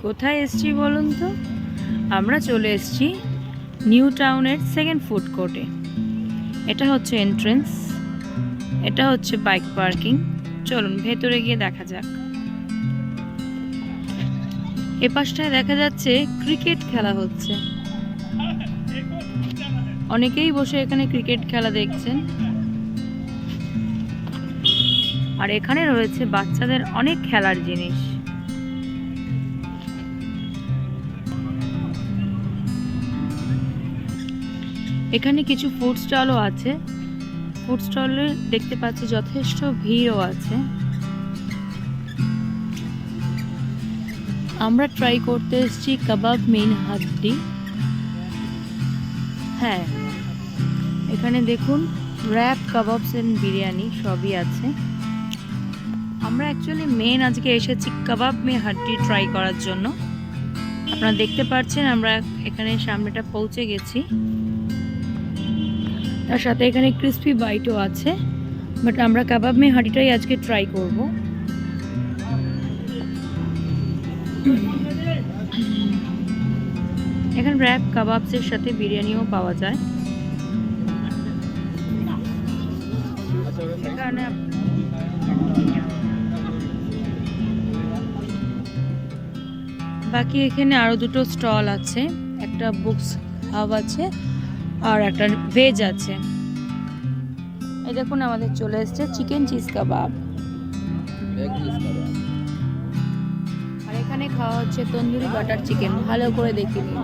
কোথায় এসেছি বলুন তো? আমরা চলে এসেছি নিউ টাউনের সেকেন্ড ফুড কোর্টে। এটা হচ্ছে এন্ট্রেন্স, এটা হচ্ছে বাইক পার্কিং। চলুন ভেতরে গিয়ে দেখা যাক। এ পাশটায় দেখা যাচ্ছে ক্রিকেট খেলা হচ্ছে, অনেকেই বসে এখানে ক্রিকেট খেলা দেখছেন। আর এখানে রয়েছে বাচ্চাদের অনেক খেলার জিনিস। এখানে কিছু ফুড স্টলও আছে। ফুড স্টলে দেখতে পাচ্ছি যথেষ্ট ভিড়ও আছে। আমরা ট্রাই করতে এসেছি কাবাব মেন হাড্ডি। হ্যাঁ, এখানে দেখুন র্যাপ, কাবাবস এন্ড বিরিয়ানি সবই আছে। আমরা অ্যাকচুয়ালি মেন আজকে এসেছি কাবাব মে হাড্ডি ট্রাই করার জন্য। আপনারা দেখতে পাচ্ছেন আমরা এখানে সামনেটা পৌঁছে গেছি। তার সাথে এখানে ক্রিসপি বাইটও আছে, বাট আমরা কাবাব মে হাঁড়িটাই আজকে ট্রাই করব। এখানে র্যাপ কাবাবসের সাথে বিরিয়ানিও পাওয়া যায়। এখানে বাকি এখানে আরো দুটো স্টল আছে, একটা বুকস হাব আছে আর একটা ভেজ আছে। এই দেখুন আমাদের চলে এসেছে চিকেন চিজ কাবাব, আর এখানে খাওয়া হচ্ছে তন্দুরি বাটার চিকেন। ভালো করে দেখে নিন।